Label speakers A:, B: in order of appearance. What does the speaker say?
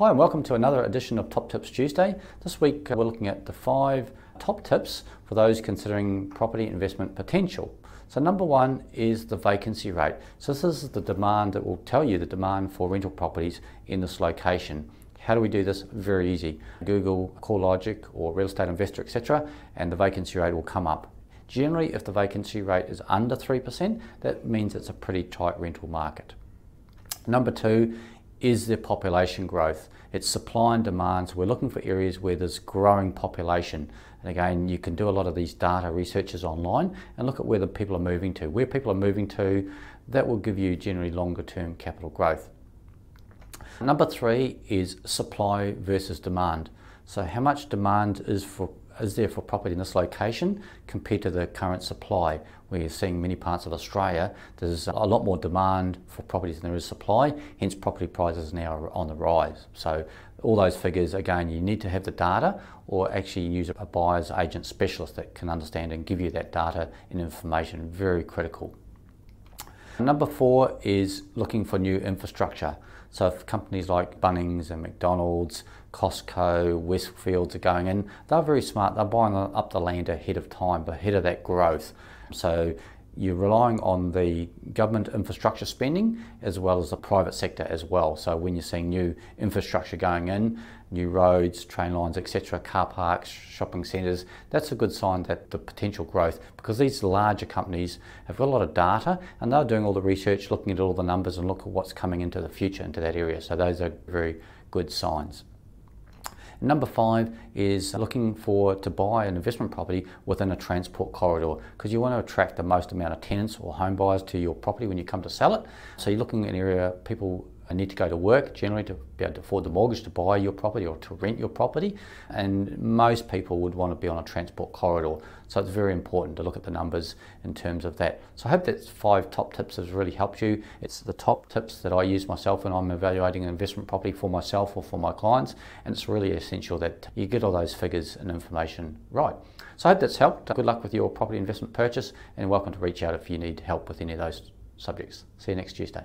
A: Hi and welcome to another edition of Top Tips Tuesday. This week we're looking at the 5 top tips for those considering property investment potential. So number 1 is the vacancy rate. So this is the demand that will tell you the demand for rental properties in this location. How do we do this? Very easy. Google CoreLogic or Real Estate Investor, etc., and the vacancy rate will come up. Generally, if the vacancy rate is under 3%, that means it's a pretty tight rental market. Number 2 is the population growth. It's supply and demand. So we're looking for areas where there's growing population. And again, you can do a lot of these data researches online and look at where the people are moving to. Where people are moving to, that will give you generally longer term capital growth. Number 3 is supply versus demand. So how much demand is there for property in this location compared to the current supply? We're seeing many parts of Australia, there's a lot more demand for properties than there is supply, hence property prices now are on the rise. So all those figures, again, you need to have the data or actually use a buyer's agent specialist that can understand and give you that data and information. Very critical. Number 4 is looking for new infrastructure. So if companies like Bunnings and McDonald's, Costco, Westfields are going in, they're very smart. They're buying up the land ahead of time, ahead of that growth. So you're relying on the government infrastructure spending as well as the private sector as well. So when you're seeing new infrastructure going in, new roads, train lines, etc., car parks, shopping centres, that's a good sign that the potential growth, because these larger companies have got a lot of data and they're doing all the research, looking at all the numbers and look at what's coming into the future into that area. So those are very good signs. Number 5 is looking to buy an investment property within a transport corridor, because you want to attract the most amount of tenants or home buyers to your property when you come to sell it. So you're looking at an area people need to go to work generally to be able to afford the mortgage to buy your property or to rent your property, and most people would want to be on a transport corridor. So it's very important to look at the numbers in terms of that. So I hope that 5 top tips has really helped you. It's the top tips that I use myself when I'm evaluating an investment property for myself or for my clients, and it's really essential that you get all those figures and information right. So I hope that's helped. Good luck with your property investment purchase, and welcome to reach out if you need help with any of those subjects. See you next Tuesday.